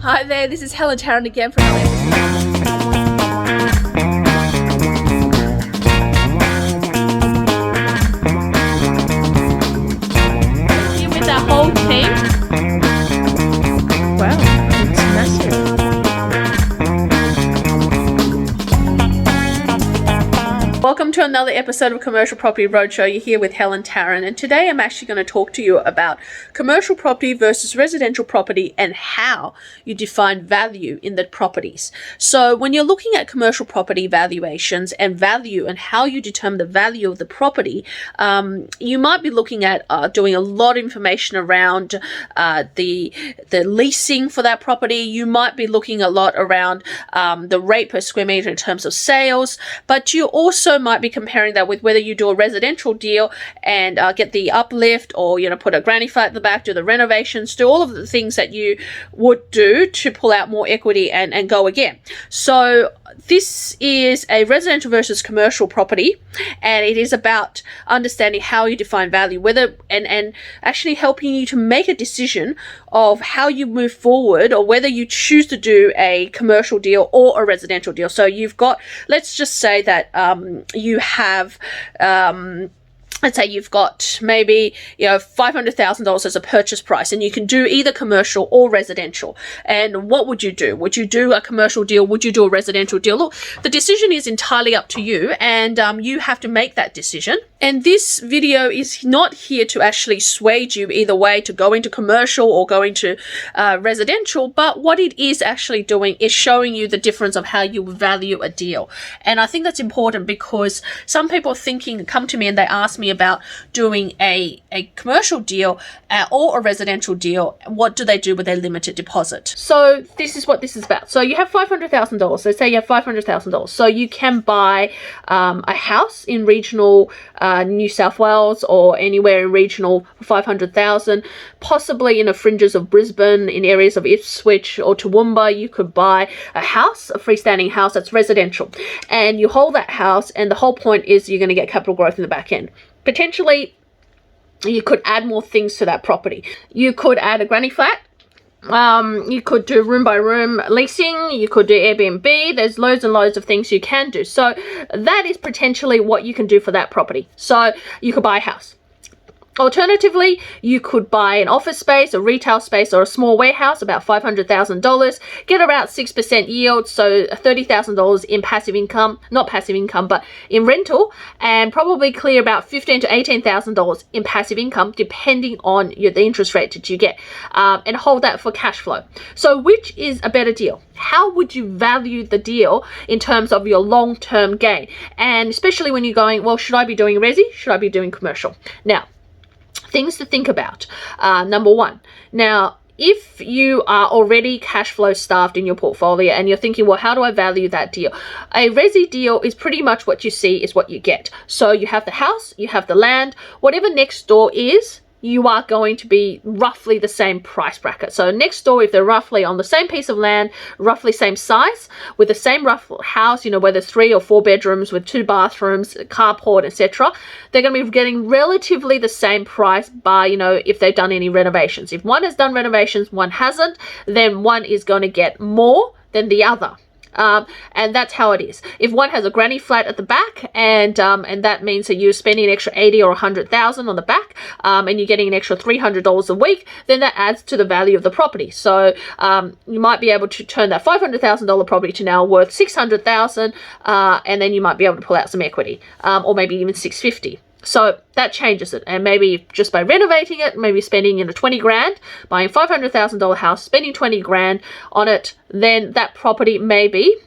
Hi there, this is Helen Tarrant again from another episode. Here with our whole team. Wow, it's massive. Welcome to another episode of Commercial Property Roadshow. You're here with Helen Tarrant, and today I'm actually going to talk to you about commercial property versus residential property and how you define value in the properties. So when you're looking at commercial property valuations and value and how you determine the value of the property, you might be looking at doing a lot of information around the leasing for that property. You might be looking a lot around the rate per square meter in terms of sales, but you also might be comparing that with whether you do a residential deal and get the uplift, or put a granny flat at the back, do the renovations, do all of the things that you would do to pull out more equity and go again. So this is a residential versus commercial property, and it is about understanding how you define value, whether and actually helping you to make a decision of how you move forward, or whether you choose to do a commercial deal or a residential deal. So you've got, let's just say that you have let's say you've got maybe $500,000 as a purchase price, and you can do either commercial or residential. And what would you do? Would you do a commercial deal? Would you do a residential deal? Look, the decision is entirely up to you, and you have to make that decision. And this video is not here to actually sway you either way to go into commercial or go into residential, but what it is actually doing is showing you the difference of how you value a deal. And I think that's important, because some people come to me and they ask me about doing a commercial deal or a residential deal. What do they do with their limited deposit? So this is what this is about. So you have $500,000. So say you have $500,000. So you can buy a house in regional New South Wales or anywhere in regional for $500,000, possibly in the fringes of Brisbane, in areas of Ipswich or Toowoomba. You could buy a house, a freestanding house that's residential, and you hold that house, and the whole point is you're going to get capital growth in the back end. Potentially, you could add more things to that property. You could add a granny flat. You could do room by room leasing. You could do Airbnb. There's loads and loads of things you can do. So that is potentially what you can do for that property. So you could buy a house. Alternatively, you could buy an office space, a retail space, or a small warehouse, about $500,000, get about 6% yield, so $30,000 in passive income, not passive income, but in rental, and probably clear about $15,000 to $18,000 in passive income, depending on the interest rate that you get, and hold that for cash flow. So which is a better deal? How would you value the deal in terms of your long-term gain? And especially when you're going, well, should I be doing resi? Should I be doing commercial? Now, things to think about. Number one, now, if you are already cash flow starved in your portfolio and you're thinking, well, how do I value that deal? A resi deal is pretty much what you see is what you get. So you have the house, you have the land, whatever next door is, you are going to be roughly the same price bracket. So next door, if they're roughly on the same piece of land, roughly same size, with the same rough house, whether 3 or 4 bedrooms with 2 bathrooms, carport, etc., they're going to be getting relatively the same price by, if they've done any renovations. If one has done renovations, one hasn't, then one is going to get more than the other. And that's how it is. If one has a granny flat at the back, and that means that you're spending an extra $80,000 or $100,000 on the back, and you're getting an extra $300 a week, then that adds to the value of the property. So you might be able to turn that $500,000 property to now worth $600,000, and then you might be able to pull out some equity, or maybe even $650,000. So that changes it. And maybe just by renovating it, maybe spending $20,000, buying a $500,000 house, spending $20,000 on it, then that property may be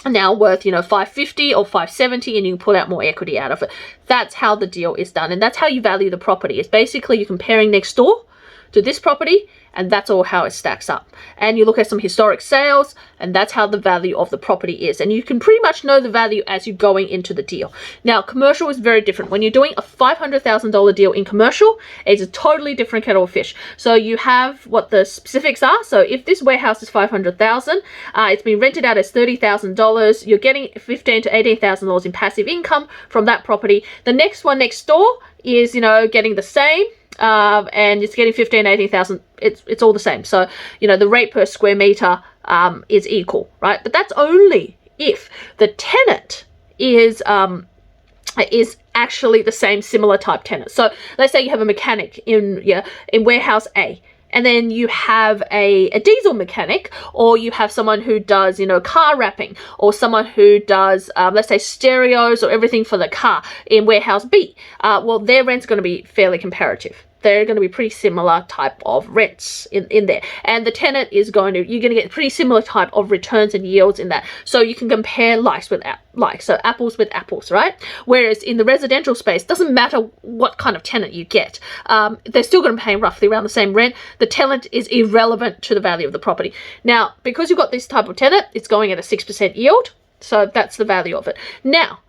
now worth $550,000 or $570,000, and you can pull out more equity out of it. That's how the deal is done, and that's how you value the property. It's basically you're comparing next door to this property, and that's all how it stacks up. And you look at some historic sales, and that's how the value of the property is. And you can pretty much know the value as you're going into the deal. Now, commercial is very different. When you're doing a $500,000 deal in commercial, it's a totally different kettle of fish. So you have what the specifics are. So if this warehouse is $500,000, it's been rented out as $30,000, you're getting $15,000 to $18,000 in passive income from that property. The next one next door is, getting the same, and it's getting 15, 18,000, it's all the same. So, you know, the rate per square meter is equal, right? But that's only if the tenant is actually the same similar type tenant. So let's say you have a mechanic in warehouse A, and then you have a diesel mechanic, or you have someone who does, you know, car wrapping, or someone who does, let's say, stereos or everything for the car in warehouse B. Well, their rent's going to be fairly comparative. They're going to be pretty similar type of rents in there. And the tenant is you're going to get pretty similar type of returns and yields in that. So you can compare likes with likes, so apples with apples, right? Whereas in the residential space, doesn't matter what kind of tenant you get. They're still going to pay roughly around the same rent. The tenant is irrelevant to the value of the property. Now, because you've got this type of tenant, it's going at a 6% yield. So that's the value of it. Now,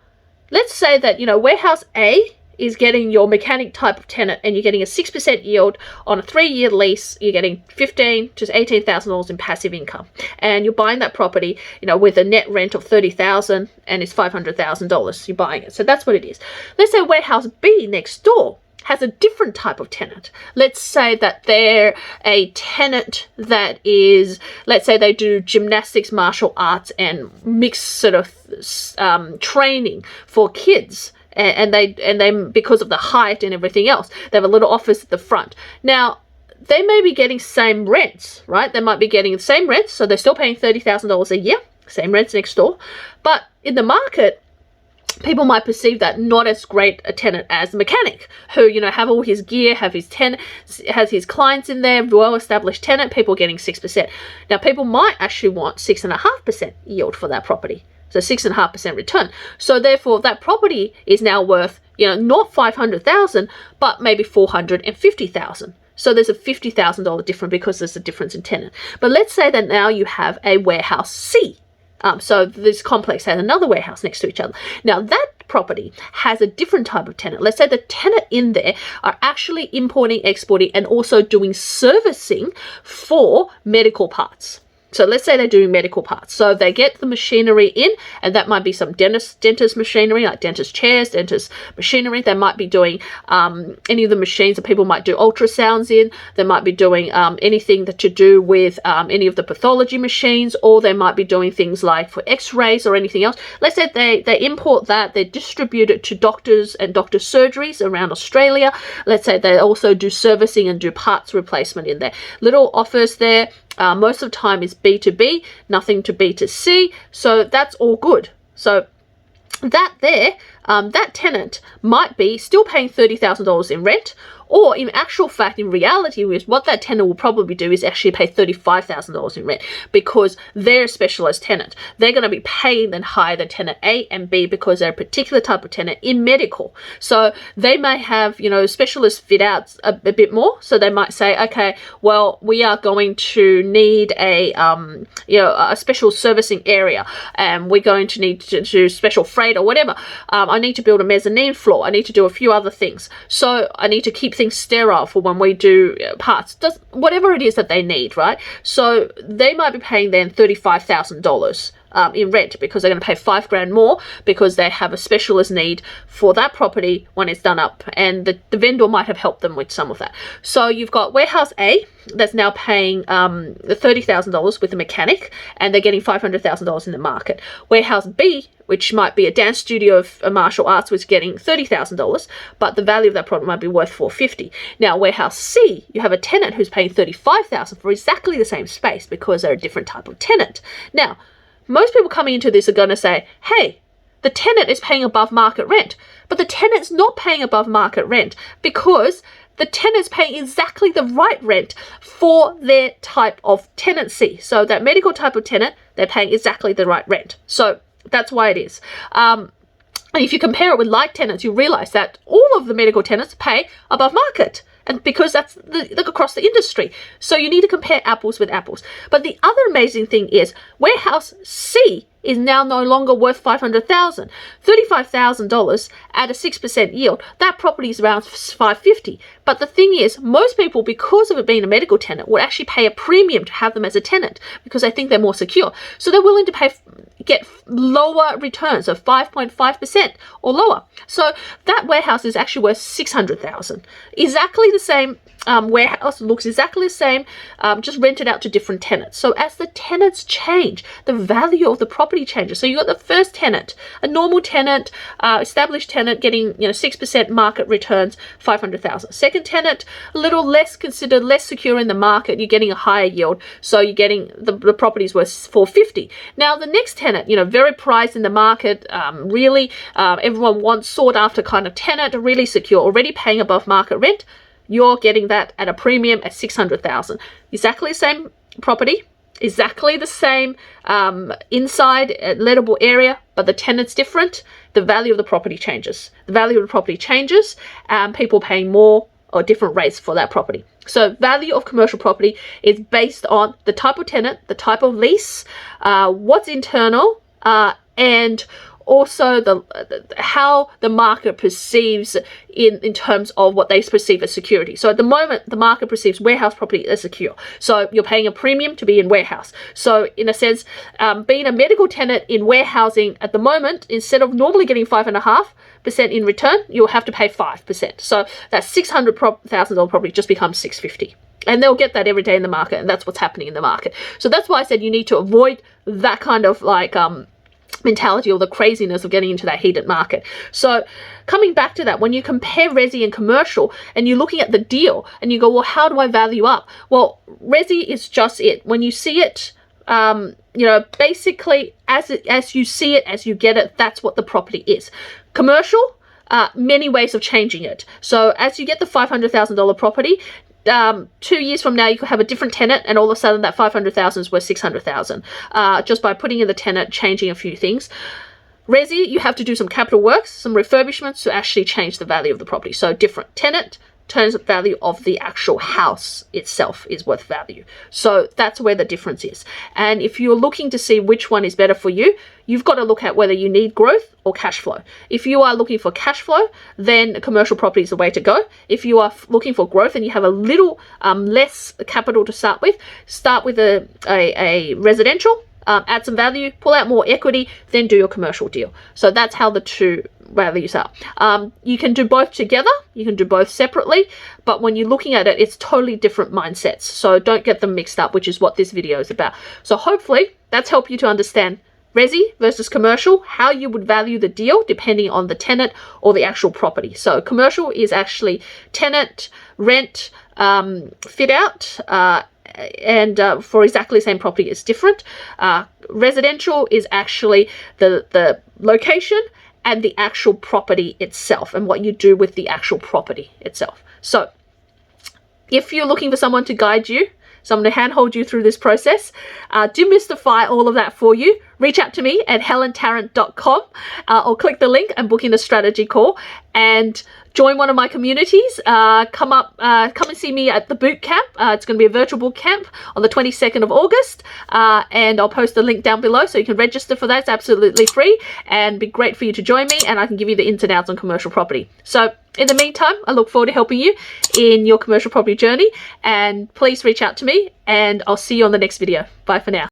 let's say that, you know, warehouse A is getting your mechanic type of tenant, and you're getting a 6% yield on a 3-year lease. You're getting $15,000 to $18,000 in passive income, and you're buying that property, you know, with a net rent of $30,000, and it's $500,000. You're buying it, so that's what it is. Let's say warehouse B next door has a different type of tenant. Let's say that they're a tenant that is, let's say they do gymnastics, martial arts, and mixed sort of training for kids. And they because of the height and everything else, they have a little office at the front. Now, they may be getting same rents, right? They might be getting the same rents, so they're still paying $30,000 a year, same rents next door. But in the market, people might perceive that not as great a tenant as the mechanic, who, you know, have all his gear, has his clients in there, well-established tenant, people getting 6%. Now, people might actually want 6.5% yield for that property. So 6.5% return. So therefore, that property is now worth, you know, not $500,000, but maybe $450,000. So there's a $50,000 difference because there's a difference in tenant. But let's say that now you have a warehouse C. So this complex has another warehouse next to each other. Now that property has a different type of tenant. Let's say the tenant in there are actually importing, exporting, and also doing servicing for medical parts. So let's say they're doing medical parts. So they get the machinery in, and that might be some dentist machinery, like dentist chairs, dentist machinery. They might be doing any of the machines that people might do ultrasounds in. They might be doing anything that to do with any of the pathology machines, or they might be doing things like for x-rays or anything else. Let's say they import that, they distribute it to doctors and doctor surgeries around Australia. Let's say they also do servicing and do parts replacement in there. Little office there. Most of the time is B2B, nothing to B2C, so that's all good. So that tenant might be still paying $30,000 in rent, or in actual fact, in reality, what that tenant will probably do is actually pay $35,000 in rent, because they're a specialist tenant. They're going to be paying then higher than tenant A and B because they're a particular type of tenant in medical. So they may have, you know, specialist fit outs a bit more. So they might say, okay, well, we are going to need a special servicing area, and we're going to need to do special freight or whatever. I need to build a mezzanine floor. I need to do a few other things. So I need to keep things sterile for when we do parts, whatever it is that they need, right? So they might be paying then $35,000 in rent, because they're going to pay $5,000 more because they have a specialist need for that property when it's done up, and the vendor might have helped them with some of that. So you've got warehouse A that's now paying the $30,000 with a mechanic, and they're getting $500,000 in the market. Warehouse B, which might be a dance studio of martial arts, was getting $30,000, but the value of that product might be worth $450,000. Now, warehouse C, you have a tenant who's paying $35,000 for exactly the same space because they're a different type of tenant. Now, most people coming into this are going to say, hey, the tenant is paying above market rent, but the tenant's not paying above market rent because the tenant's paying exactly the right rent for their type of tenancy. So that medical type of tenant, they're paying exactly the right rent. So that's why it is. And if you compare it with like tenants, you realize that all of the medical tenants pay above market. And because that's across the industry. So you need to compare apples with apples. But the other amazing thing is warehouse C is now no longer worth $500,000. $35,000 at a 6% yield. That property is around $550,000. But the thing is, most people, because of it being a medical tenant, would actually pay a premium to have them as a tenant because they think they're more secure. So they're willing to pay get lower returns of 5.5% or lower. So that warehouse is actually worth $600,000. Exactly the same warehouse, looks exactly the same, just rented out to different tenants. So as the tenants change, the value of the property changes. So you got the first tenant, a normal tenant, established tenant getting 6% market returns, $500,000. Second tenant, a little less considered, less secure in the market. You're getting a higher yield, so you're getting the property's worth $450,000. Now the next tenant, very prized in the market, really everyone wants, sought after kind of tenant, really secure, already paying above market rent. You're getting that at a premium at $600,000. Exactly the same property, exactly the same inside lettable area, but the tenant's different. The value of the property changes. The value of the property changes, people paying more or different rates for that property. So value of commercial property is based on the type of tenant, the type of lease, what's internal, and also how the market perceives in terms of what they perceive as security. So at the moment, the market perceives warehouse property as secure. So you're paying a premium to be in warehouse. So in a sense, being a medical tenant in warehousing at the moment, instead of normally getting 5.5% in return, you'll have to pay 5%. So that $600,000 property just becomes $650,000. And they'll get that every day in the market, and that's what's happening in the market. So that's why I said you need to avoid that kind of mentality or the craziness of getting into that heated market. So coming back to that, when you compare resi and commercial and you're looking at the deal and you go, well, how do I value up? Well, resi is just it. When you see it, basically as you see it, as you get it, that's what the property is. Commercial, many ways of changing it. So as you get the $500,000 property, 2 years from now, you could have a different tenant, and all of a sudden that $500,000 is worth $600,000 just by putting in the tenant, changing a few things. Resi, you have to do some capital works, some refurbishments to actually change the value of the property. So different tenant turns the value of the actual house itself is worth value. So that's where the difference is. And if you're looking to see which one is better for you, you've got to look at whether you need growth or cash flow. If you are looking for cash flow, then commercial property is the way to go. If you are looking for growth and you have a little less capital to start with a residential, add some value, pull out more equity, then do your commercial deal. So that's how the two values are. You can do both together, you can do both separately, but when you're looking at it, it's totally different mindsets. So don't get them mixed up, which is what this video is about. So hopefully that's helped you to understand resi versus commercial, how you would value the deal depending on the tenant or the actual property. So commercial is actually tenant, rent, fit out, and for exactly the same property is different. Residential is actually the location and the actual property itself and what you do with the actual property itself. So if you're looking for someone to guide you, someone to handhold you through this process, demystify all of that for you, reach out to me at helentarrant.com or click the link and book in a strategy call and join one of my communities. Come and see me at the boot camp. It's going to be a virtual boot camp on the 22nd of August, and I'll post the link down below so you can register for that. It's absolutely free and be great for you to join me, and I can give you the ins and outs on commercial property. So in the meantime, I look forward to helping you in your commercial property journey, and please reach out to me, and I'll see you on the next video. Bye for now.